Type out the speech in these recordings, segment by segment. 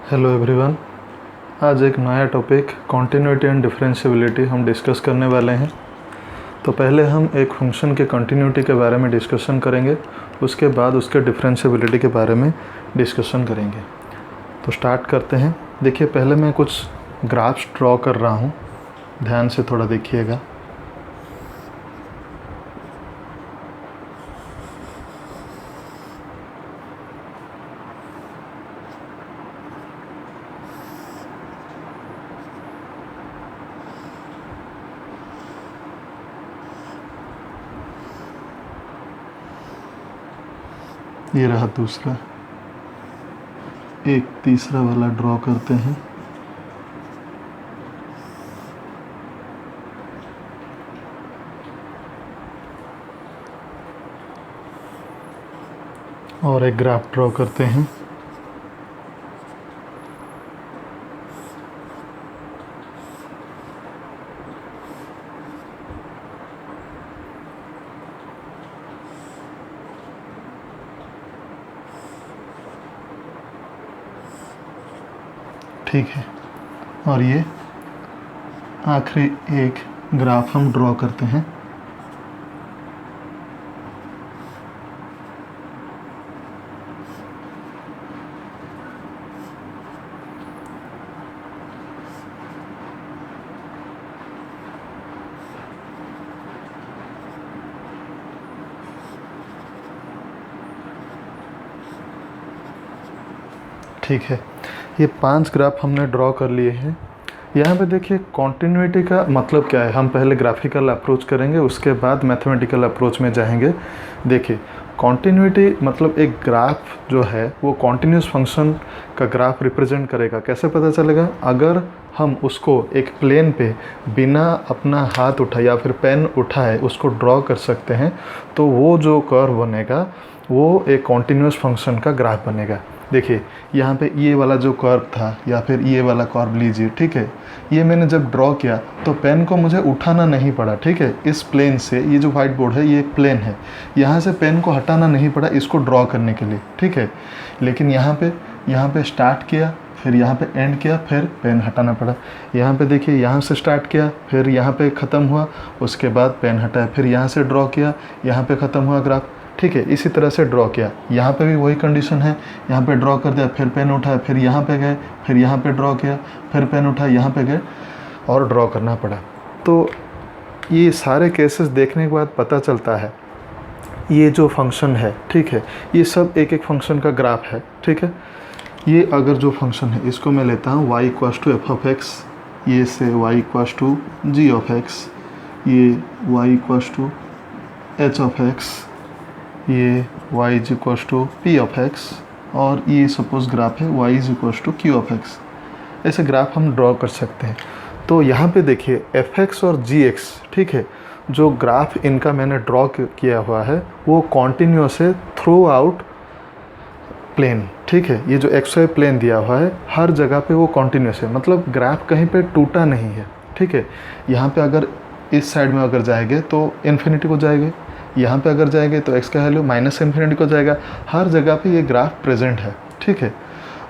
Hello everyone. आज एक नया टॉपिक कॉन्टिन्यूटी एंड डिफरेंशिएबिलिटी हम डिस्कस करने वाले हैं। तो पहले हम एक फंक्शन के कॉन्टिन्यूटी के बारे में डिस्कशन करेंगे, उसके बाद उसके डिफरेंशिएबिलिटी के बारे में डिस्कशन करेंगे। तो स्टार्ट करते हैं। देखिए, पहले मैं कुछ ग्राफ्स ड्रॉ कर रहा हूँ, ध्यान से थोड़ा देखिएगा। ये रहा दूसरा, एक तीसरा वाला ड्रॉ करते हैं। और एक ग्राफ ड्रॉ करते हैं। ठीक है, और ये आखिरी एक ग्राफ हम ड्रॉ करते हैं। ठीक है, ये 5 ग्राफ हमने ड्रॉ कर लिए हैं। यहाँ पे देखिए, कॉन्टिन्यूटी का मतलब क्या है। हम पहले ग्राफिकल अप्रोच करेंगे, उसके बाद मैथमेटिकल अप्रोच में जाएंगे। देखिए, कॉन्टिन्यूटी मतलब एक ग्राफ जो है वो कॉन्टिन्यूस फंक्शन का ग्राफ रिप्रेजेंट करेगा। कैसे पता चलेगा? अगर हम उसको एक प्लेन पे बिना अपना हाथ उठाए या फिर पेन उठाए उसको ड्रॉ कर सकते हैं, तो वो जो कर्व बनेगा वो एक कॉन्टिन्यूस फंक्शन का ग्राफ बनेगा। देखिए, यहाँ पे ये वाला जो कर्व था या फिर ये वाला कर्व लीजिए, ठीक है। ये मैंने जब ड्रॉ किया तो पेन को मुझे उठाना नहीं पड़ा, ठीक है। इस प्लेन से, ये जो व्हाइट बोर्ड है ये एक प्लेन है, यहाँ से पेन को हटाना नहीं पड़ा इसको ड्रॉ करने के लिए, ठीक है। लेकिन यहाँ पे स्टार्ट किया, फिर यहाँ पे एंड किया, फिर पेन हटाना पड़ा। यहाँ पे देखिए, यहाँ से स्टार्ट किया, फिर यहाँ पे ख़त्म हुआ, उसके बाद पेन हटाया, फिर यहाँ से ड्रॉ किया, यहाँ पे ख़त्म हुआ ग्राफ, ठीक है। इसी तरह से ड्रॉ किया। यहाँ पे भी वही कंडीशन है, यहाँ पे ड्रॉ कर दिया, फिर पेन उठाया, फिर यहाँ पे गए, फिर यहाँ पे ड्रॉ किया, फिर पेन उठाया, यहाँ पे गए और ड्रॉ करना पड़ा। तो ये सारे केसेस देखने के बाद पता चलता है ये जो फंक्शन है, ठीक है, ये सब एक एक फंक्शन का ग्राफ है, ठीक है। ये अगर जो फंक्शन है इसको मैं लेता हूँ y = f(x), ये से y = g(x), ये y = h(x), ये y = p(x), और ये सपोज ग्राफ है y = q(x). ऐसे ग्राफ हम ड्रॉ कर सकते हैं। तो यहाँ पे देखिए f(x) और g(x), ठीक है, जो ग्राफ इनका मैंने ड्रॉ किया हुआ है वो कॉन्टिन्यूअस है थ्रू आउट प्लेन, ठीक है। ये जो xy प्लेन दिया हुआ है हर जगह पे वो कॉन्टिन्यूअस है, मतलब ग्राफ कहीं पे टूटा नहीं है, ठीक है। यहाँ पे अगर इस साइड में अगर जाएंगे तो इन्फिनिटी को जाएंगे, यहाँ पे अगर जाएंगे तो x का वैल्यू -इन्फिनिटी को जाएगा। हर जगह पे ये ग्राफ प्रेजेंट है, ठीक है।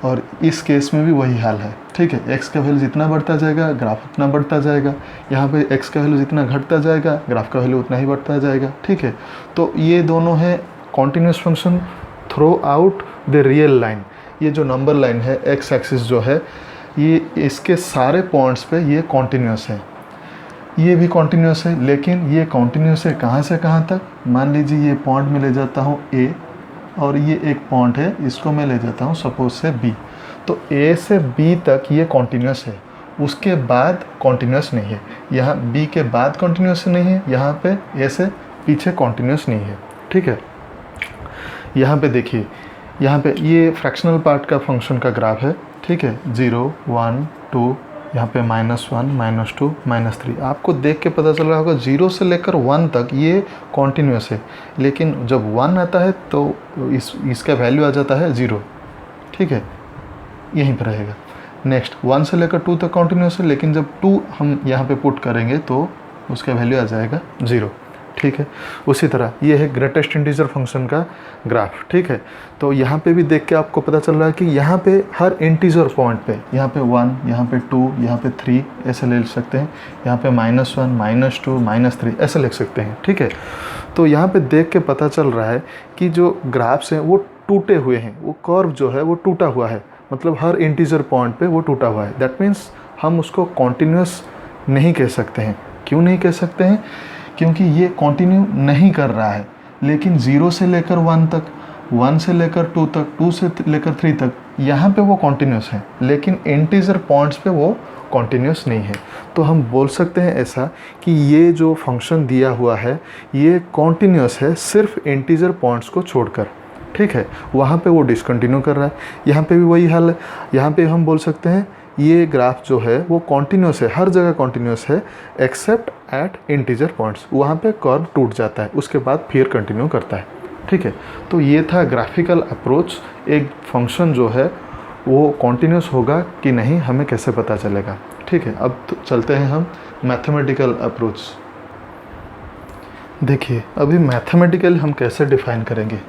और इस केस में भी वही हाल है, ठीक है। x का वैल्यू जितना बढ़ता जाएगा ग्राफ उतना बढ़ता जाएगा, यहाँ पे x का वैल्यू जितना घटता जाएगा ग्राफ का वैल्यू उतना ही बढ़ता जाएगा, ठीक है। तो ये दोनों है continuous function through out the real line. ये जो नंबर लाइन है x एक्सिस जो है, ये इसके सारे पॉइंट्स पे ये कॉन्टिन्यूस है। ये भी कॉन्टिन्यूस है, लेकिन ये कॉन्टिन्यूस है कहाँ से कहाँ तक? मान लीजिए ये पॉइंट में ले जाता हूँ A, और ये एक पॉइंट है, इसको मैं ले जाता हूँ सपोज से B। तो A से B तक ये कॉन्टिन्यूस है, उसके बाद कॉन्टिन्यूस नहीं है। यहाँ B के बाद कॉन्टिन्यूस नहीं है, यहाँ पे A से पीछे कॉन्टिन्यूस नहीं है, ठीक है। यहाँ पे देखिए, यहाँ पे ये फ्रैक्शनल पार्ट का फंक्शन का ग्राफ है, ठीक है। 0 1 2, यहाँ पे -1 -2 -3। आपको देख के पता चल रहा होगा 0 से लेकर 1 तक ये कॉन्टिन्यूस है, लेकिन जब 1 आता है तो इसका वैल्यू आ जाता है 0, ठीक है, यहीं पर रहेगा। नेक्स्ट 1 से लेकर 2 तक कॉन्टिन्यूस है, लेकिन जब 2 हम यहाँ पे पुट करेंगे तो उसका वैल्यू आ जाएगा 0, ठीक है। उसी तरह ये है ग्रेटेस्ट इंटीजर फंक्शन का ग्राफ, ठीक है। तो यहाँ पे भी देख के आपको पता चल रहा है कि यहाँ पे हर इंटीजर पॉइंट पे, यहाँ पे 1, यहाँ पे 2, यहाँ पे 3 ऐसे ले सकते हैं, यहाँ पे -1, -2, -3 ऐसे लिख सकते हैं, ठीक है। तो यहाँ पे देख के पता चल रहा है कि जो ग्राफ्स हैं वो टूटे हुए हैं, वो कर्व जो है वो टूटा हुआ है, मतलब हर इंटीजर पॉइंट पे वो टूटा हुआ है। दैट मीन्स हम उसको कॉन्टिन्यूस नहीं कह सकते हैं। क्यों नहीं कह सकते हैं? क्योंकि ये कंटिन्यू नहीं कर रहा है। लेकिन 0 से लेकर 1 तक, 1 से लेकर 2 तक, 2 से लेकर 3 तक, यहाँ पे वो कॉन्टिन्यूस है, लेकिन इंटीजर पॉइंट्स पे वो कॉन्टिन्यूस नहीं है। तो हम बोल सकते हैं ऐसा कि ये जो फंक्शन दिया हुआ है ये कॉन्टिन्यूस है सिर्फ इंटीजर पॉइंट्स को छोड़कर, ठीक है। वहाँ पे वो डिसकंटिन्यू कर रहा है। यहाँ पे भी वही हाल है। यहाँ पे हम बोल सकते हैं ये ग्राफ जो है वो कॉन्टिन्यूस है, हर जगह कॉन्टिन्यूस है एक्सेप्ट एट इंटीजर पॉइंट्स। वहाँ पे कर्व टूट जाता है, उसके बाद फिर कंटिन्यू करता है, ठीक है। तो ये था ग्राफिकल अप्रोच। एक फंक्शन जो है वो कॉन्टिन्यूस होगा कि नहीं हमें कैसे पता चलेगा, ठीक है। अब तो चलते हैं हम मैथमेटिकल अप्रोच। देखिए अभी मैथमेटिकल हम कैसे डिफाइन करेंगे।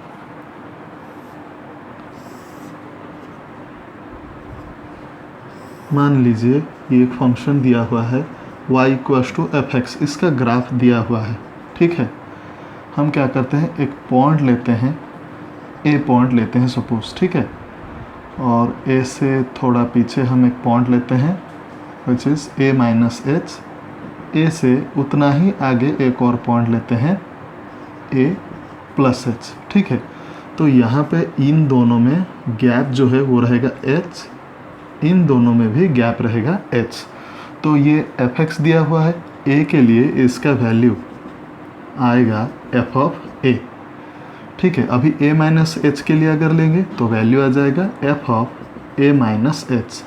मान लीजिए ये एक फंक्शन दिया हुआ है y = f(x), इसका ग्राफ दिया हुआ है, ठीक है। हम क्या करते हैं, एक पॉइंट लेते हैं, a पॉइंट लेते हैं सपोज, ठीक है। और a से थोड़ा पीछे हम एक पॉइंट लेते हैं विच इज़ a-h। a से उतना ही आगे एक और पॉइंट लेते हैं a+h, ठीक है। तो यहाँ पे इन दोनों में गैप जो है वो रहेगा h, इन दोनों में भी गैप रहेगा h। तो ये f(x) दिया हुआ है, a के लिए इसका वैल्यू आएगा f(a), ठीक है। अभी a-h के लिए अगर लेंगे तो वैल्यू आ जाएगा f(a-h)।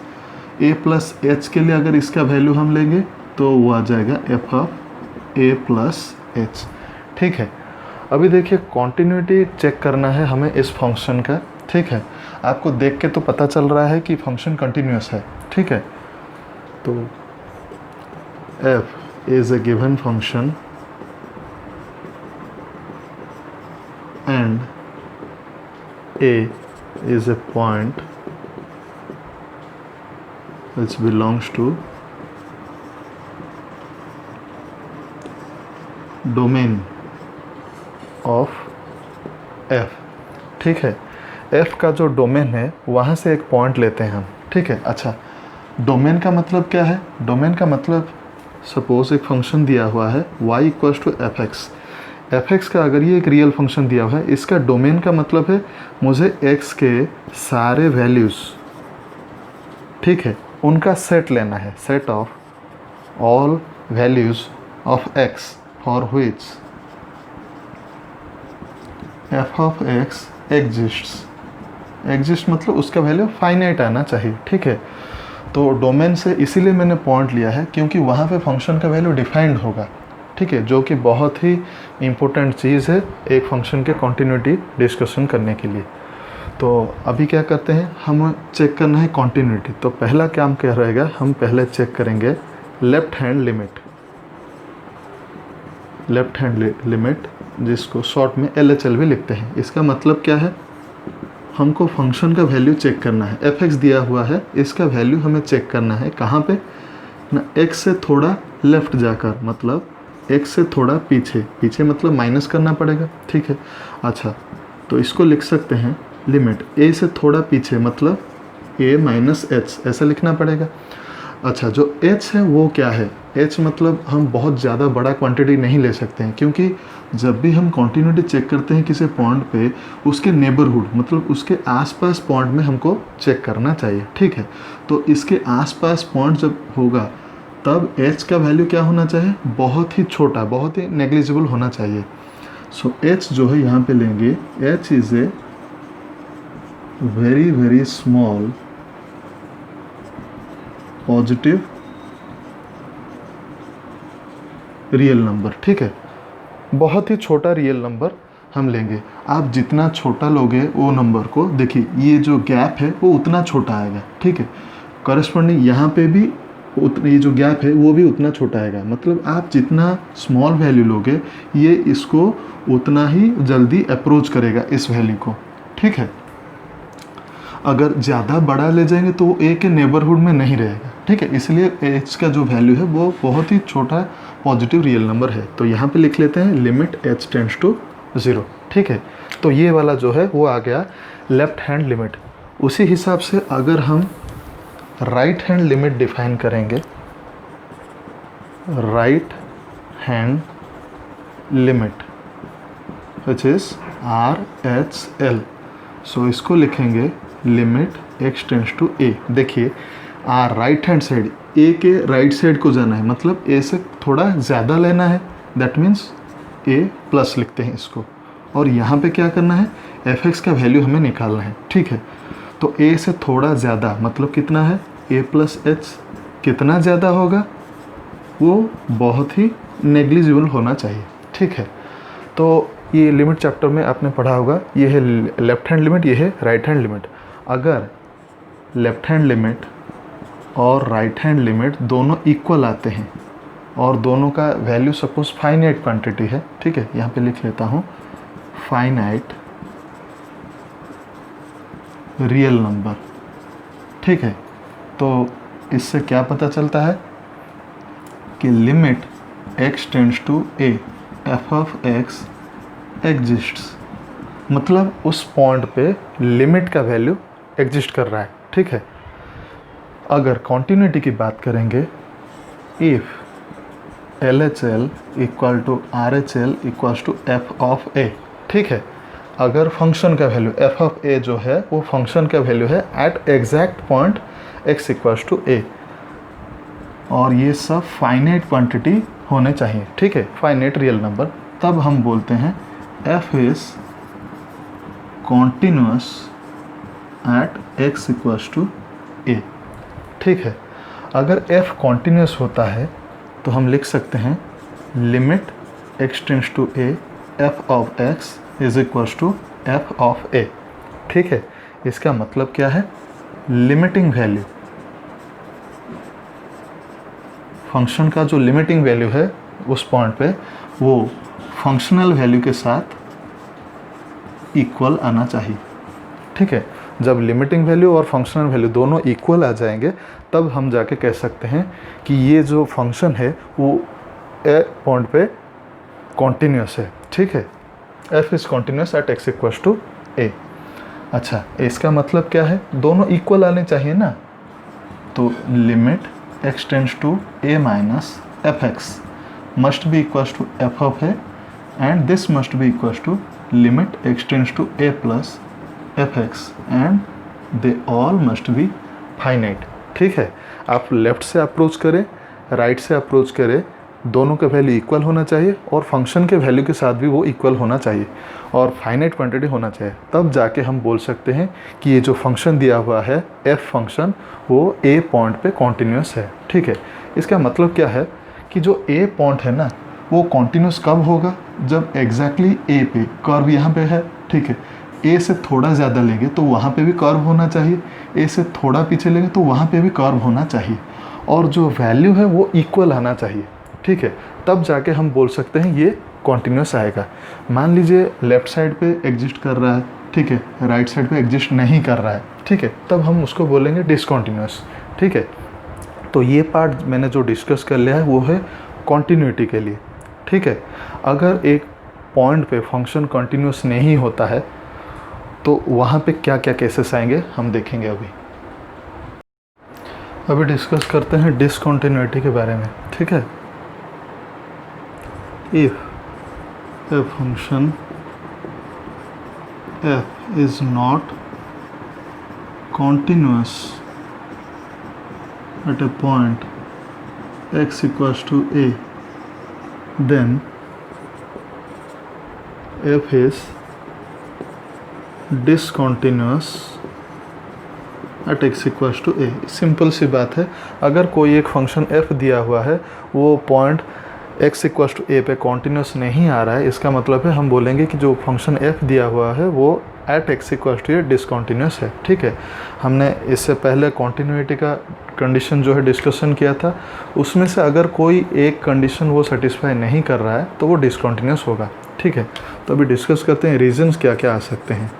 a+h के लिए अगर इसका वैल्यू हम लेंगे तो वो आ जाएगा f(a+h), ठीक है। अभी देखिए कॉन्टिन्यूटी चेक करना है हमें इस फंक्शन का, ठीक है। आपको देख के तो पता चल रहा है कि फंक्शन कंटिन्यूस है, ठीक है। तो f is a given function and a is a point which belongs to domain of f, ठीक है। f का जो डोमेन है वहाँ से एक पॉइंट लेते हैं हम, ठीक है। अच्छा, डोमेन का मतलब क्या है? डोमेन का मतलब सपोज एक फंक्शन दिया हुआ है y = f(x). f(x) का अगर ये एक रियल फंक्शन दिया हुआ है, इसका डोमेन का मतलब है मुझे x के सारे वैल्यूज़, ठीक है, उनका सेट लेना है, set of all values of x for which f(x) exist मतलब उसका वैल्यू फाइनाइट आना चाहिए, ठीक है। तो डोमेन से इसीलिए मैंने पॉइंट लिया है क्योंकि वहाँ पे फंक्शन का वैल्यू डिफाइंड होगा, ठीक है, जो कि बहुत ही इम्पोर्टेंट चीज़ है एक फंक्शन के कॉन्टिन्यूटी डिस्कशन करने के लिए। तो अभी क्या करते हैं, हम चेक करना है कॉन्टिन्यूटी। तो पहला काम क्या रहेगा, हम पहले चेक करेंगे left hand limit. Left hand limit जिसको शॉर्ट में LHL भी लिखते हैं। इसका मतलब क्या है, हमको फंक्शन का वैल्यू चेक करना है। f(x) दिया हुआ है, इसका वैल्यू हमें चेक करना है कहाँ पे ना, x से थोड़ा लेफ़्ट जाकर, मतलब x से थोड़ा पीछे, पीछे मतलब माइनस करना पड़ेगा, ठीक है। अच्छा, तो इसको लिख सकते हैं लिमिट a से थोड़ा पीछे मतलब a-h, ऐसा लिखना पड़ेगा। अच्छा, जो h है वो क्या है, h मतलब हम बहुत ज़्यादा बड़ा क्वांटिटी नहीं ले सकते हैं, क्योंकि जब भी हम कॉन्टिन्यूटी चेक करते हैं किसी पॉइंट पे, उसके नेबरहुड मतलब उसके आसपास पॉइंट में हमको चेक करना चाहिए, ठीक है। तो इसके आसपास पॉइंट जब होगा तब h का वैल्यू क्या होना चाहिए, बहुत ही छोटा, बहुत ही नेग्लिजिबल होना चाहिए। सो h जो है यहाँ पे लेंगे, h is a very very small positive real number, ठीक है। बहुत ही छोटा रियल नंबर हम लेंगे। आप जितना छोटा लोगे वो नंबर को, देखिए ये जो गैप है वो उतना छोटा आएगा, ठीक है। करस्पॉन्डिंग यहाँ पे भी उतना ये जो गैप है वो भी उतना छोटा आएगा। मतलब आप जितना स्मॉल वैल्यू लोगे ये इसको उतना ही जल्दी अप्रोच करेगा इस वैल्यू को, ठीक है। अगर ज़्यादा बड़ा ले जाएंगे तो वो ए के नेबरहुड में नहीं रहेगा, ठीक है। इसलिए एच का जो वैल्यू है वो बहुत ही छोटा पॉजिटिव रियल नंबर है। तो यहाँ पे लिख लेते हैं लिमिट एच टेंड्स टू 0, ठीक है। तो ये वाला जो है वो आ गया लेफ्ट हैंड लिमिट। उसी हिसाब से अगर हम राइट हैंड लिमिट डिफाइन करेंगे, right hand limit which is RHL, सो इसको लिखेंगे लिमिट एक्स टेंड्स टू ए। देखिए राइट हैंड साइड, ए के राइट साइड को जाना है, मतलब ए से थोड़ा ज़्यादा लेना है, दैट मीन्स ए प्लस लिखते हैं इसको। और यहाँ पे क्या करना है, एफ एक्स का वैल्यू हमें निकालना है, ठीक है। तो ए से थोड़ा ज़्यादा मतलब कितना है, ए प्लस एच। कितना ज़्यादा होगा, वो बहुत ही नेग्लिजिबल होना चाहिए, ठीक है। तो ये लिमिट चैप्टर में आपने पढ़ा होगा, ये है लेफ्ट हैंड लिमिट, ये है राइट हैंड लिमिट। अगर लेफ्ट हैंड लिमिट और राइट हैंड लिमिट दोनों इक्वल आते हैं और दोनों का वैल्यू सपोज फाइनाइट क्वांटिटी है, ठीक है, यहाँ पे लिख लेता हूँ फाइनाइट रियल नंबर, ठीक है। तो इससे क्या पता चलता है कि limit x tends to a f of x exists, मतलब उस पॉइंट पे लिमिट का वैल्यू एग्जिस्ट कर रहा है, ठीक है। अगर कॉन्टिन्यूटी की बात करेंगे, if LHL equal to RHL equals to f of a, ठीक है। अगर फंक्शन का वैल्यू f of a जो है वो फंक्शन का वैल्यू है at exact point x equals to a, और ये सब फाइनाइट क्वांटिटी होने चाहिए, ठीक है, फाइनाइट रियल नंबर, तब हम बोलते हैं f is continuous at x equals to a, ठीक है। अगर f कॉन्टिन्यूस होता है तो हम लिख सकते हैं limit x tends to a f of x is equals to f of a, ठीक है। इसका मतलब क्या है, लिमिटिंग वैल्यू, फंक्शन का जो लिमिटिंग वैल्यू है उस पॉइंट पे वो फंक्शनल वैल्यू के साथ इक्वल आना चाहिए, ठीक है। जब लिमिटिंग वैल्यू और फंक्शनल वैल्यू दोनों इक्वल आ जाएंगे तब हम जाके कह सकते हैं कि ये जो फंक्शन है वो ए पॉइंट पे कॉन्टिन्यूस है, ठीक है। f is continuous at x equals to a। अच्छा, इसका मतलब क्या है, दोनों इक्वल आने चाहिए ना, तो limit x tends to a minus f x must be equals to f of a and this must be equals to limit x tends to a plus f x and they all must be finite, ठीक है। आप left से approach करें, right से approach करें, दोनों का value equal होना चाहिए और फंक्शन के वैल्यू के साथ भी वो इक्वल होना चाहिए और फाइनाइट क्वांटिटी होना चाहिए, तब जाके हम बोल सकते हैं कि ये जो फंक्शन दिया हुआ है f फंक्शन वो a पॉइंट पे कॉन्टिन्यूस है, ठीक है। इसका मतलब क्या है कि जो a पॉइंट है ना वो कॉन्टिन्यूस कब होगा, जब एग्जैक्टली a पे कर्व यहाँ पे है, ठीक है। a से थोड़ा ज़्यादा लेंगे तो वहाँ पे भी कर्व होना चाहिए, a से थोड़ा पीछे लेंगे तो वहाँ पे भी कर्व होना चाहिए और जो वैल्यू है वो इक्वल आना चाहिए, ठीक है। तब जाके हम बोल सकते हैं ये कॉन्टिन्यूस आएगा। मान लीजिए लेफ़्ट साइड पे एग्जिस्ट कर रहा है, ठीक है, राइट साइड पे एग्जिस्ट नहीं कर रहा है, ठीक है, तब हम उसको बोलेंगे डिसकॉन्टिन्यूस, ठीक है। तो ये पार्ट मैंने जो डिस्कस कर लिया है वो है कॉन्टिन्यूटी के लिए, ठीक है। अगर एक पॉइंट पे फंक्शन कॉन्टिन्यूस नहीं होता है तो वहाँ पे क्या क्या केसेस आएंगे हम देखेंगे। अभी डिस्कस करते हैं डिसकॉन्टिन्यूटी के बारे में, ठीक है। If a function f is not continuous at a point x equals to a, then f is discontinuous at x equals to a। Simple सी बात है, अगर कोई एक फंक्शन f दिया हुआ है वो point x equals to a पे कॉन्टिन्यूस नहीं आ रहा है, इसका मतलब है हम बोलेंगे कि जो फंक्शन f दिया हुआ है वो एट एक्स इक्वल टू ये डिसकॉन्टीन्यूस है। ठीक है, हमने इससे पहले कॉन्टीन्यूटी का कंडीशन जो है डिस्कशन किया था, उसमें से अगर कोई एक कंडीशन वो सेटिस्फाई नहीं कर रहा है तो वो डिसकॉन्टीन्यूस होगा। ठीक है, तो अभी डिस्कस करते हैं रीजंस क्या क्या आ सकते हैं।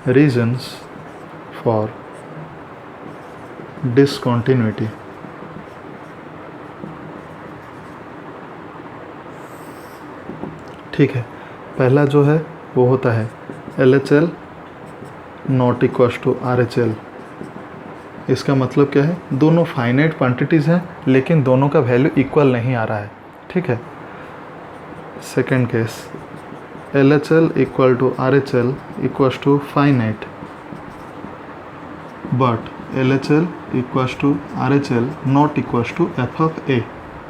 Reasons for discontinuity. ठीक है, पहला जो है वो होता है LHL not equals to RHL। इसका मतलब क्या है, दोनों फाइनाइट क्वांटिटीज़ हैं लेकिन दोनों का वैल्यू इक्वल नहीं आ रहा है। ठीक है, second case LHL equal to RHL equals to finite but LHL equals to RHL not equals to f of a।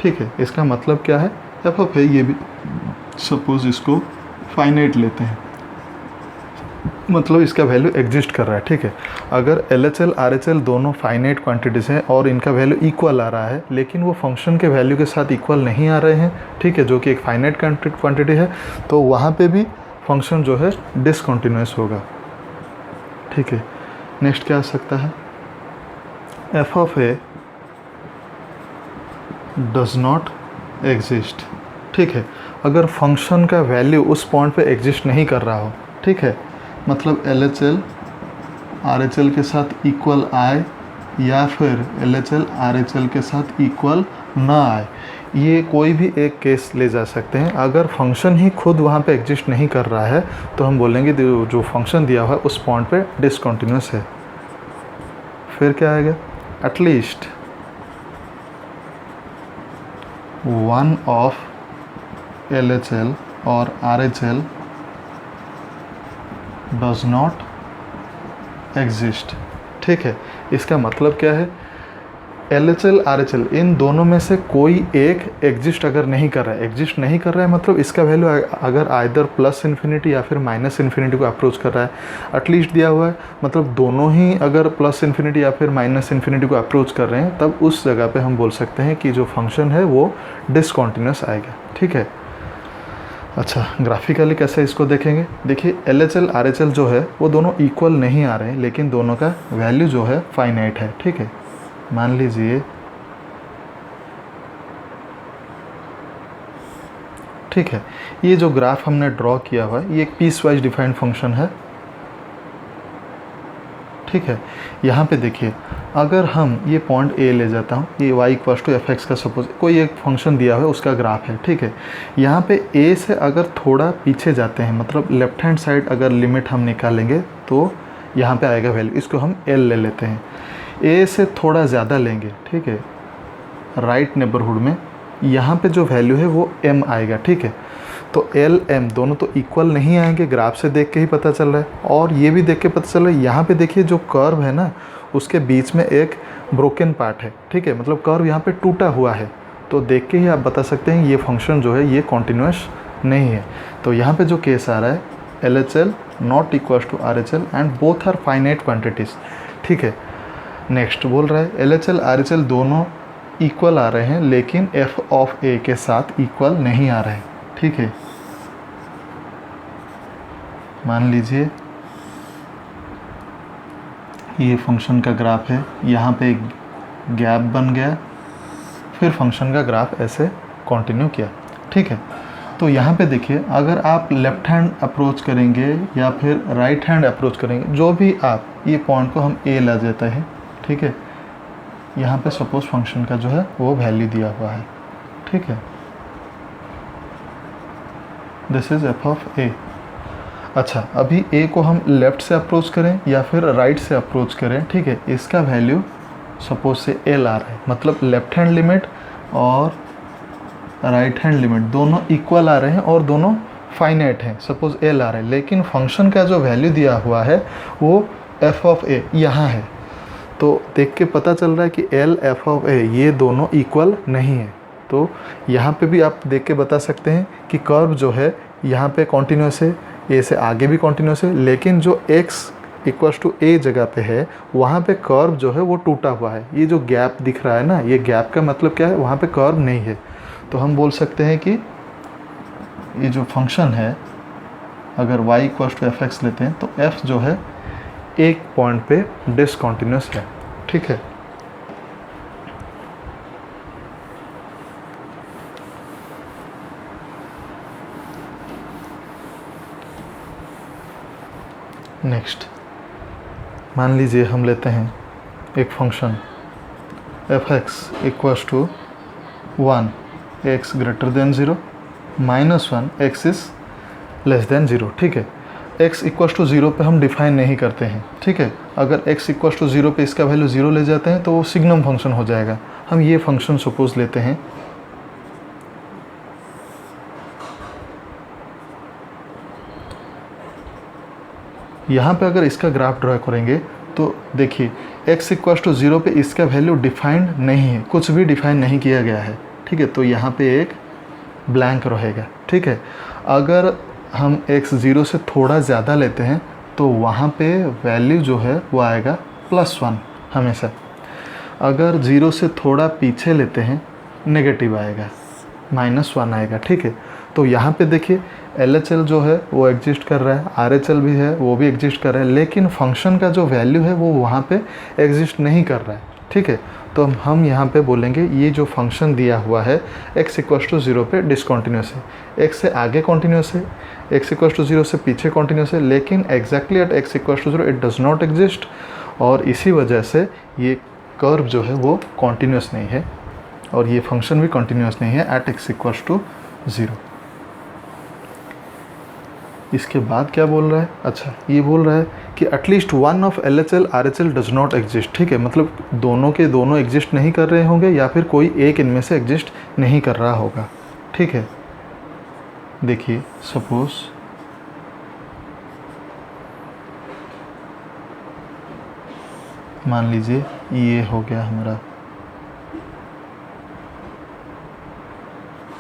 ठीक है, इसका मतलब क्या है, f ऑफ a, ये भी सपोज इसको फाइनाइट लेते हैं, मतलब इसका वैल्यू एग्जिस्ट कर रहा है। ठीक है, अगर LHL RHL दोनों फाइनाइट क्वांटिटीज़ हैं और इनका वैल्यू इक्वल आ रहा है लेकिन वो फंक्शन के वैल्यू के साथ इक्वल नहीं आ रहे हैं, ठीक है, जो कि एक फाइनाइट क्वांटिटी है, तो वहाँ पे भी फंक्शन जो है डिसकंटिन्यूअस होगा। ठीक है, नेक्स्ट क्या आ सकता है, f of a does not exist. ठीक है, अगर फंक्शन का वैल्यू उस पॉइंट पे एग्जिस्ट नहीं कर रहा हो, ठीक है, मतलब LHL RHL के साथ इक्वल आए या फिर LHL RHL के साथ इक्वल ना आए, ये कोई भी एक केस ले जा सकते हैं। अगर फंक्शन ही खुद वहाँ पे एग्जिस्ट नहीं कर रहा है तो हम बोलेंगे जो फंक्शन दिया हुआ है उस पॉइंट पे डिसकंटिन्यूअस है। फिर क्या आएगा, एटलीस्ट वन ऑफ LHL और RHL डज नॉट एग्जिस्ट। ठीक है, इसका मतलब क्या है, LHL RHL इन दोनों में से कोई एक एग्जिस्ट अगर नहीं कर रहा है, एग्जिस्ट नहीं कर रहा है मतलब इसका वैल्यू अगर आइदर प्लस इन्फिनिटी या फिर माइनस इन्फिनिटी को अप्रोच कर रहा है, एटलीस्ट दिया हुआ है, मतलब दोनों ही अगर प्लस इन्फिनिटी या फिर माइनस इन्फिनिटी को अप्रोच कर रहे हैं, तब उस जगह पे हम बोल सकते हैं कि जो फंक्शन है वो डिसकंटिन्यूअस आएगा। ठीक है, अच्छा, ग्राफिकली कैसे इसको देखेंगे, देखिए LHL RHL जो है वो दोनों इक्वल नहीं आ रहे हैं लेकिन दोनों का वैल्यू जो है फाइनाइट है। ठीक है, मान लीजिए, ठीक है, ये जो ग्राफ हमने ड्रॉ किया हुआ है ये एक पीस वाइज डिफाइंड फंक्शन है। ठीक है, यहाँ पे देखिए, अगर हम ये पॉइंट A ले जाता हूँ, ये y equals to f x का सपोज कोई एक फंक्शन दिया हुआ है, उसका ग्राफ है। ठीक है, यहाँ पे A से अगर थोड़ा पीछे जाते हैं, मतलब लेफ्ट हैंड साइड अगर लिमिट हम निकालेंगे तो यहाँ पे आएगा वैल्यू, इसको हम L ले लेते हैं। A से थोड़ा ज़्यादा लेंगे, ठीक है, राइट नेबरहुड में यहाँ पे जो वैल्यू है वो M आएगा। ठीक है, तो L M दोनों तो इक्वल नहीं आएंगे, ग्राफ से देख के ही पता चल रहा है, और ये भी देख के पता चल रहा है। यहाँ पे देखिए जो कर्व है ना, उसके बीच में एक ब्रोकन पार्ट है। ठीक है, मतलब कर्व यहाँ पे टूटा हुआ है, तो देख के ही आप बता सकते हैं ये फंक्शन जो है ये कॉन्टिन्यूअस नहीं है। तो यहाँ पे जो केस आ रहा है, LHL not equals to RHL and both are finite quantities. ठीक है, नेक्स्ट बोल रहा है LHL RHL दोनों इक्वल आ रहे हैं लेकिन f ऑफ a के साथ इक्वल नहीं आ रहे हैं। ठीक है, मान लीजिए ये फंक्शन का ग्राफ है, यहाँ पे एक गैप बन गया, फिर फंक्शन का ग्राफ ऐसे कंटिन्यू किया। ठीक है, तो यहाँ पे देखिए, अगर आप लेफ़्ट हैंड अप्रोच करेंगे या फिर राइट हैंड अप्रोच करेंगे, जो भी आप, ये पॉइंट को हम A ला देते हैं। ठीक है, यहाँ पे सपोज फंक्शन का जो है वो वैल्यू दिया हुआ है। ठीक है, this is f of a। अच्छा, अभी a को हम लेफ़्ट से अप्रोच करें या फिर राइट से अप्रोच करें, ठीक है, इसका वैल्यू सपोज से L आ रहा है, मतलब लेफ़्ट हैंड लिमिट और राइट हैंड लिमिट दोनों इक्वल आ रहे हैं और दोनों फाइनाइट हैं, सपोज L आ रहा है, लेकिन फंक्शन का जो वैल्यू दिया हुआ है वो f ऑफ a यहाँ है। तो देख के पता चल रहा है कि L f ऑफ a ये दोनों इक्वल नहीं है। तो यहाँ पे भी आप देख के बता सकते हैं कि कर्व जो है यहाँ पे कॉन्टिन्यूस है, a से आगे भी कॉन्टिन्यूस है, लेकिन जो x इक्वल्स टू a जगह पे है वहाँ पे कर्व जो है वो टूटा हुआ है। ये जो गैप दिख रहा है ना, ये गैप का मतलब क्या है, वहाँ पे कर्व नहीं है। तो हम बोल सकते हैं कि ये जो फंक्शन है अगर y equal to f x लेते हैं तो f जो है एक पॉइंट पे डिसकॉन्टिन्यूस है, ठीक है। नेक्स्ट मान लीजिए हम लेते हैं एक function f x equals to 1 x greater than 0 -1 x is less than 0, ठीक है। x इक्वल्स टू 0 पे हम डिफाइन नहीं करते हैं, ठीक है। अगर x इक्वल्स टू 0 पे इसका वैल्यू 0 ले जाते हैं तो वो सिग्नम फंक्शन हो जाएगा। हम ये फंक्शन सपोज लेते हैं यहाँ पे। अगर इसका ग्राफ ड्रा करेंगे तो देखिए x इक्वल्स टू 0 पे इसका वैल्यू डिफाइंड नहीं है, कुछ भी डिफाइन नहीं किया गया है, ठीक है। तो यहाँ पे एक ब्लैंक रहेगा, ठीक है। अगर हम x 0 से थोड़ा ज़्यादा लेते हैं तो वहाँ पे वैल्यू जो है वो आएगा +1 हमेशा। अगर 0 से थोड़ा पीछे लेते हैं नेगेटिव आएगा, -1 आएगा, ठीक है। तो यहाँ पे देखिए LHL जो है वो एग्जिस्ट कर रहा है, RHL भी है वो भी एग्जिस्ट कर रहा है, लेकिन फंक्शन का जो वैल्यू है वो वहाँ पे एग्जिस्ट नहीं कर रहा है, ठीक है। तो हम यहाँ पे बोलेंगे ये जो फंक्शन दिया हुआ है x इक्वल्स टू 0 पे डिसकॉन्टिन्यूस है, x से आगे कॉन्टिन्यूस है, x इक्वल्स टू 0 से पीछे कॉन्टिन्यूस है, लेकिन exactly at x equals to 0 it does not exist. और इसी वजह से ये कर्व जो है वो कॉन्टिन्यूस नहीं है और ये फंक्शन भी कॉन्टिन्यूस नहीं है एट x इक्वल्स टू 0। इसके बाद क्या बोल रहा है, अच्छा ये बोल रहा है कि at least one of LHL RHL does not exist, ठीक है। मतलब दोनों के दोनों एग्जिस्ट नहीं कर रहे होंगे या फिर कोई एक इनमें से एग्जिस्ट नहीं कर रहा होगा, ठीक है। देखिए सपोज मान लीजिए ये हो गया हमारा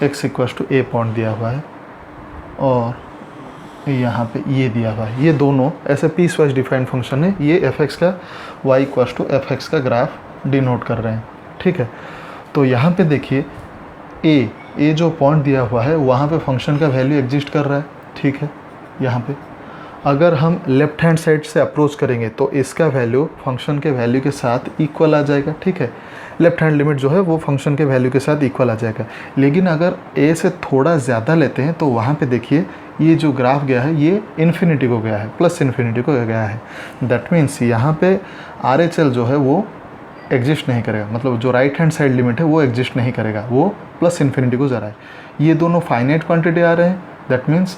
x equals to a point दिया हुआ है और यहाँ पे ये दिया हुआ है। ये दोनों ऐसे पीस वाइज डिफाइंड फंक्शन है, ये एफ एक्स का y equals to f x का ग्राफ डिनोट कर रहे हैं, ठीक है। तो यहाँ पे देखिए ए जो पॉइंट दिया हुआ है वहाँ पे फंक्शन का वैल्यू एग्जिस्ट कर रहा है, ठीक है। यहाँ पे अगर हम लेफ्ट हैंड साइड से अप्रोच करेंगे तो इसका वैल्यू फंक्शन के वैल्यू के साथ इक्वल आ जाएगा, ठीक है। लेफ्ट हैंड लिमिट जो है वो फंक्शन के वैल्यू के साथ इक्वल आ जाएगा। लेकिन अगर ए से थोड़ा ज़्यादा लेते हैं तो वहाँ पे देखिए ये जो ग्राफ गया है ये इन्फिनिटी को गया है, प्लस इन्फिनिटी को गया है। दैट मीन्स यहाँ पे RHL जो है वो एग्जिस्ट नहीं करेगा, मतलब जो राइट हैंड साइड लिमिट है वो एग्जिस्ट नहीं करेगा, वो प्लस इन्फिनिटी को जा रहा है। ये दोनों फाइनाइट क्वांटिटी आ रहे हैं, that means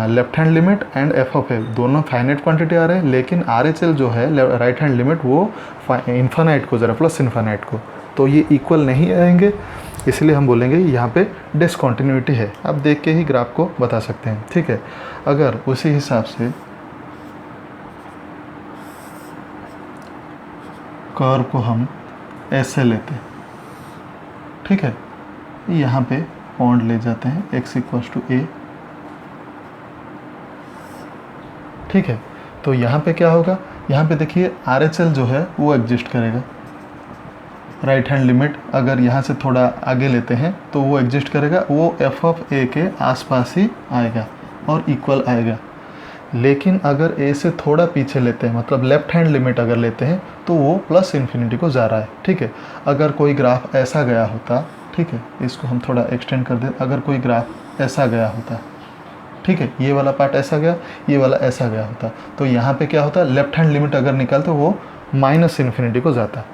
left hand limit and F of A दोनों फाइनाइट क्वांटिटी आ रहे हैं, लेकिन RHL जो है राइट हैंड लिमिट वो इन्फानाइट को जा रहा है, प्लस इन्फानाइट को। तो ये इक्वल नहीं आएंगे, इसलिए हम बोलेंगे यहाँ पे डिसकॉन्टिन्यूटी है। आप देख के ही ग्राफ को बता सकते हैं, ठीक है। अगर उसी हिसाब से कर्व को हम ऐसे लेते हैं, ठीक है, यहाँ पे पॉइंट ले जाते हैं x इक्वल्स टू a, ठीक है। तो यहाँ पे क्या होगा, यहाँ पे देखिए RHL जो है वो एग्जिस्ट करेगा, राइट हैंड लिमिट अगर यहाँ से थोड़ा आगे लेते हैं तो वो एग्जिस्ट करेगा, वो एफ ऑफ ए के आसपास ही आएगा और इक्वल आएगा। लेकिन अगर ए से थोड़ा पीछे लेते हैं, मतलब लेफ्ट हैंड लिमिट अगर लेते हैं तो वो प्लस इन्फिनिटी को जा रहा है, ठीक है। अगर कोई ग्राफ ऐसा गया होता, ठीक है, इसको हम थोड़ा एक्सटेंड कर दें, अगर कोई ग्राफ ऐसा गया होता, ठीक है, ये वाला पार्ट ऐसा गया, ये वाला ऐसा गया होता, तो यहाँ पे क्या होता, लेफ्ट हैंड लिमिट अगर निकालते वो माइनस इन्फिनिटी को जाता।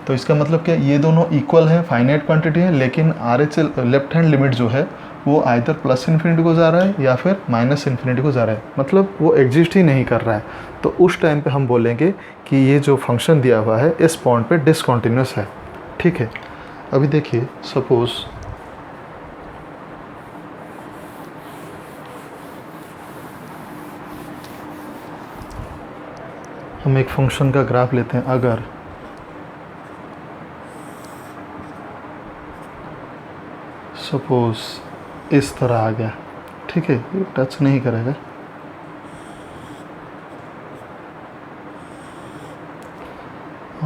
तो इसका मतलब क्या, ये दोनों इक्वल है, फाइनाइट क्वांटिटी है, लेकिन RHL लेफ्ट हैंड लिमिट जो है वो आइदर प्लस इन्फिनिटी को जा रहा है या फिर माइनस इन्फिनिटी को जा रहा है, मतलब वो एग्जिस्ट ही नहीं कर रहा है। तो उस टाइम पे हम बोलेंगे कि ये जो फंक्शन दिया हुआ है इस पॉइंट पे डिसकॉन्टिन्यूस है, ठीक है। अभी देखिए सपोज हम एक फंक्शन का ग्राफ लेते हैं, अगर सपोज इस तरह आ गया, ठीक है, ये टच नहीं करेगा,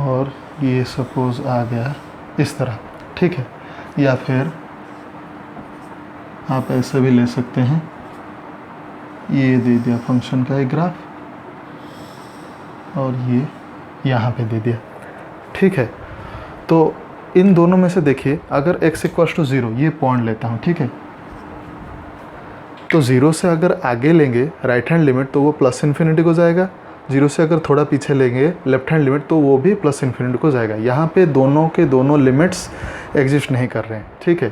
और ये सपोज आ गया इस तरह, ठीक है। या फिर आप ऐसे भी ले सकते हैं, ये दे दिया फंक्शन का एक ग्राफ, और ये यहाँ पे दे दिया। ठीक है, तो इन दोनों में से देखिए, अगर x = 0 ये पॉइंट लेता हूँ, ठीक है, तो 0 से अगर आगे लेंगे राइट हैंड लिमिट तो वो प्लस इन्फिनिटी को जाएगा, 0 से अगर थोड़ा पीछे लेंगे लेफ्ट हैंड लिमिट तो वो भी प्लस इन्फिनिटी को जाएगा। यहाँ पे दोनों के दोनों लिमिट्स एग्जिस्ट नहीं कर रहे हैं। ठीक है,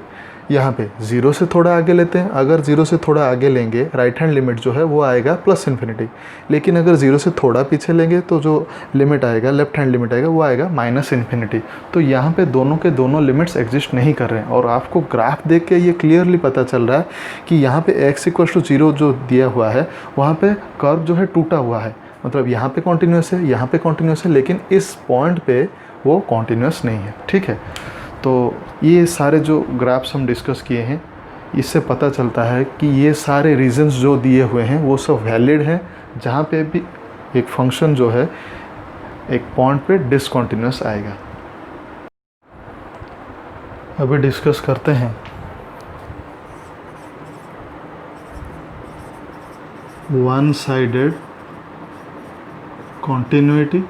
यहाँ पे 0 से थोड़ा आगे लेते हैं, अगर 0 से थोड़ा आगे लेंगे राइट हैंड लिमिट जो है वो आएगा प्लस इन्फिनिटी, लेकिन अगर 0 से थोड़ा पीछे लेंगे तो जो लिमिट आएगा, लेफ्ट हैंड लिमिट आएगा, वो आएगा माइनस इन्फिनिटी। तो यहाँ पे दोनों के दोनों लिमिट्स एग्जिस्ट नहीं कर रहे हैं, और आपको ग्राफ देख के ये क्लियरली पता चल रहा है कि यहाँ पे x = 0 जो दिया हुआ है वहाँ पे कर्व जो है टूटा हुआ है, मतलब यहाँ पे कॉन्टीन्यूस है, यहाँ पे कॉन्टीन्यूस है, लेकिन इस पॉइंट पे वो कॉन्टीन्यूस नहीं है। ठीक है, तो ये सारे जो ग्राफ्स हम डिस्कस किए हैं, इससे पता चलता है कि ये सारे रीजंस जो दिए हुए हैं वो सब वैलिड हैं, जहाँ पे भी एक फंक्शन जो है एक पॉइंट पे डिसकंटिन्यूअस आएगा। अभी डिस्कस करते हैं वन साइडेड कॉन्टिन्यूटी,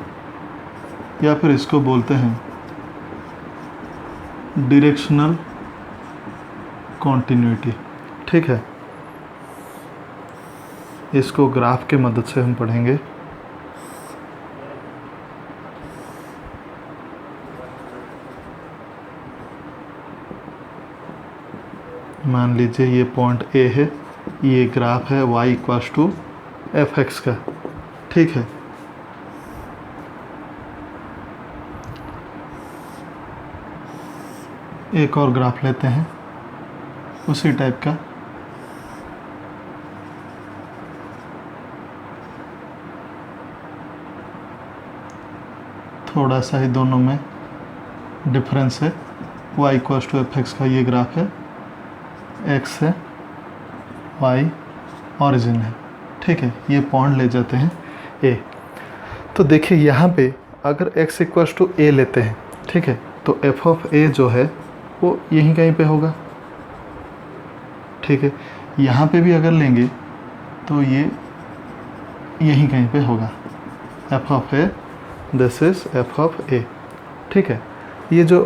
या फिर इसको बोलते हैं डायरेक्शनल कॉन्टिन्यूटी। ठीक है, इसको ग्राफ के मदद से हम पढ़ेंगे। मान लीजिए ये पॉइंट A है, ये ग्राफ है y = fx का। ठीक है, एक और ग्राफ लेते हैं उसी टाइप का। थोड़ा सा ही दोनों में डिफरेंस है, y = fx का ये ग्राफ है, x है, y ओरिजिन है। ठीक है, ये पॉइंट ले जाते हैं A। तो देखिए यहाँ पे अगर x = A लेते हैं, ठीक है, तो f(a) जो है वो यहीं कहीं पे होगा। ठीक है, यहाँ पे भी अगर लेंगे तो ये यहीं कहीं पे होगा, f(a), दिस इज़ f(a). ठीक है, ये जो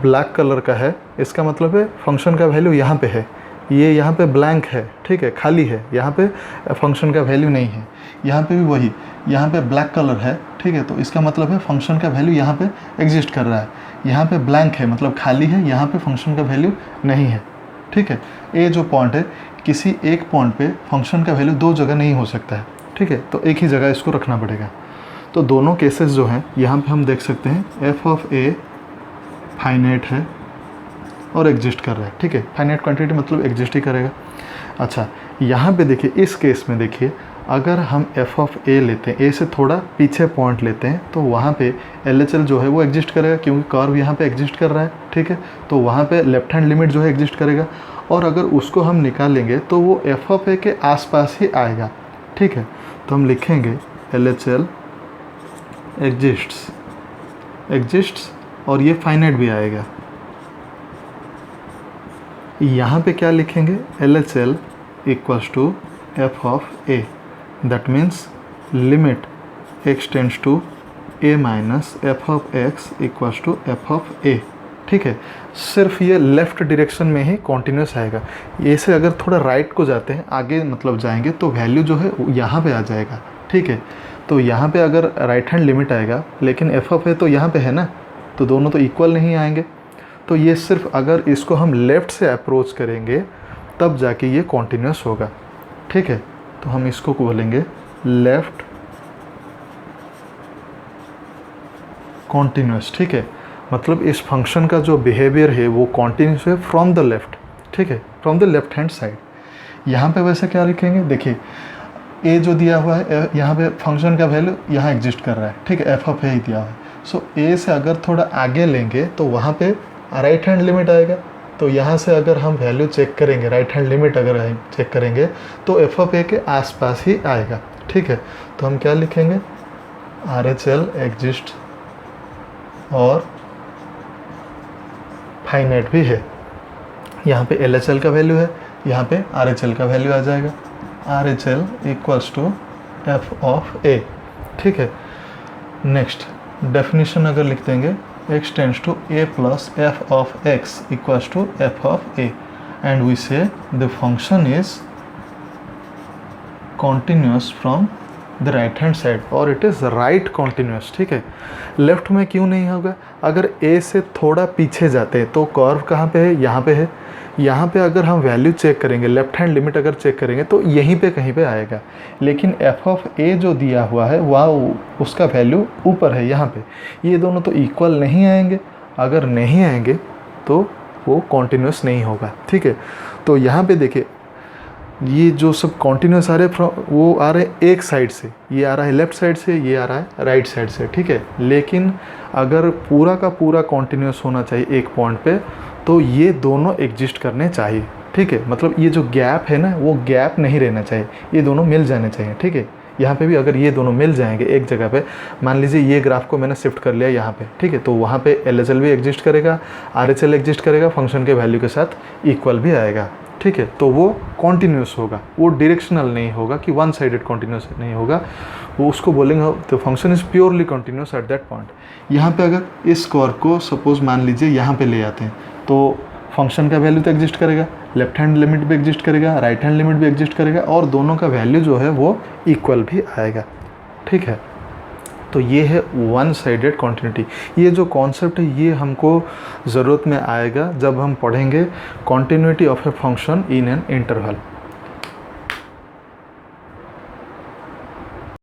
ब्लैक कलर का है इसका मतलब है फंक्शन का वैल्यू यहाँ पे है, ये यहाँ पे ब्लैंक है। ठीक है, खाली है, यहाँ पे फंक्शन का वैल्यू नहीं है। यहाँ पे भी वही, यहाँ पे ब्लैक कलर है। ठीक है, तो इसका मतलब है फंक्शन का वैल्यू यहाँ पे एग्जिस्ट कर रहा है। यहाँ पे ब्लैंक है मतलब खाली है, यहाँ पे फंक्शन का वैल्यू नहीं है। ठीक है, ये जो पॉइंट है, किसी एक पॉइंट पे फंक्शन का वैल्यू दो जगह नहीं हो सकता है। ठीक है, तो एक ही जगह इसको रखना पड़ेगा। तो दोनों केसेस जो हैं यहाँ पे हम देख सकते हैं f(a) फाइनाइट है और एग्जिस्ट कर रहा है। ठीक है, फाइनाइट क्वांटिटी मतलब एग्जिस्ट ही करेगा। अच्छा, यहाँ पे देखिए, इस केस में देखिए, अगर हम f(a) लेते हैं, a से थोड़ा पीछे पॉइंट लेते हैं, तो वहाँ पे LHL जो है वो एग्जिस्ट करेगा, क्योंकि कर्व यहाँ पे एग्जिस्ट कर रहा है। ठीक है, तो वहाँ पे लेफ्ट हैंड लिमिट जो है एग्जिस्ट करेगा, और अगर उसको हम निकालेंगे तो वो f(a) के आसपास ही आएगा। ठीक है, तो हम लिखेंगे LHL एग्जिस्ट्स और ये फाइनाइट भी आएगा। यहाँ पे क्या लिखेंगे, LHL = f(a), that means limit x tends to a minus f(x) = f(a). ठीक है, सिर्फ ये लेफ़्ट डायरेक्शन में ही कॉन्टिन्यूस आएगा। ये से अगर थोड़ा राइट को जाते हैं, आगे मतलब जाएंगे, तो वैल्यू जो है यहाँ पे आ जाएगा। ठीक है, तो यहाँ पे अगर राइट हैंड लिमिट आएगा, लेकिन f(a) तो यहाँ पे है ना, तो दोनों तो इक्वल नहीं आएंगे। तो ये सिर्फ अगर इसको हम लेफ़्ट से अप्रोच करेंगे तब जाके ये कॉन्टिन्यूस होगा। ठीक है, तो हम इसको बोलेंगे लेफ़्ट कॉन्टिन्यूस। ठीक है, मतलब इस फंक्शन का जो बिहेवियर है वो कॉन्टिन्यूस है फ्रॉम द लेफ़्ट। ठीक है, from the left hand side. यहाँ पे वैसे क्या लिखेंगे, देखिए a जो दिया हुआ है, यहाँ पे फंक्शन का वैल्यू यहाँ एग्जिस्ट कर रहा है। ठीक है, f(a) ही दिया हुआ है। सो a से अगर थोड़ा आगे लेंगे तो वहाँ पे राइट हैंड लिमिट आएगा। तो यहाँ से अगर हम वैल्यू चेक करेंगे, राइट हैंड लिमिट अगर चेक करेंगे तो f(a) के आसपास ही आएगा। ठीक है, तो हम क्या लिखेंगे, RHL एग्जिस्ट और फाइनाइट भी है। यहाँ पे LHL का वैल्यू है, यहाँ पे RHL का वैल्यू आ जाएगा। RHL equals to F of A. ठीक है, नेक्स्ट डेफिनेशन अगर लिख देंगे x tends to a plus F of x equals to F of A, and we say the function is continuous from the right hand side और it is right continuous. ठीक है, left में क्यों नहीं होगा? अगर a से थोड़ा पीछे जाते हैं तो कर्व कहाँ पे है? यहाँ पे है। यहाँ पे अगर हम वैल्यू चेक करेंगे, लेफ्ट हैंड लिमिट अगर चेक करेंगे तो यहीं पे कहीं पे आएगा, लेकिन एफ ऑफ ए जो दिया हुआ है वह उसका वैल्यू ऊपर है यहाँ पे। ये दोनों तो इक्वल नहीं आएंगे, अगर नहीं आएंगे तो वो कॉन्टिन्यूस नहीं होगा। ठीक है, तो यहाँ पे देखिए ये जो सब कॉन्टिन्यूस आ रहे वो आ रहे हैं एक साइड से, ये आ रहा है लेफ़्ट साइड से, ये आ रहा है राइट साइड से। ठीक है, लेकिन अगर पूरा का पूरा कॉन्टिन्यूस होना चाहिए एक पॉइंट पे तो ये दोनों एग्जिस्ट करने चाहिए। ठीक है, मतलब ये जो गैप है ना वो गैप नहीं रहना चाहिए, ये दोनों मिल जाने चाहिए। ठीक है, यहाँ पे भी अगर ये दोनों मिल जाएंगे एक जगह पे, मान लीजिए ये ग्राफ को मैंने शिफ्ट कर लिया यहाँ पे, ठीक है, तो वहाँ पे LHL भी एग्जिस्ट करेगा, RHL एग्जिस्ट करेगा, फंक्शन के वैल्यू के साथ इक्वल भी आएगा। ठीक है, तो वो कॉन्टिन्यूस होगा, वो डायरेक्शनल नहीं होगा कि वन साइडेड कॉन्टिन्यूस नहीं होगा, वो उसको बोलेंगे तो function is purely continuous at that point. यहाँ पे अगर इस कर्व को सपोज मान लीजिए यहाँ पे ले आते हैं तो फंक्शन का वैल्यू तो एग्जिस्ट करेगा, लेफ्ट हैंड लिमिट भी एग्जिस्ट करेगा, राइट हैंड लिमिट भी एग्जिस्ट करेगा और दोनों का वैल्यू जो है वो इक्वल भी आएगा। ठीक है, तो ये है वन साइडेड कॉन्टिन्यूटी। ये जो कॉन्सेप्ट है ये हमको ज़रूरत में आएगा जब हम पढ़ेंगे continuity of a function in an interval.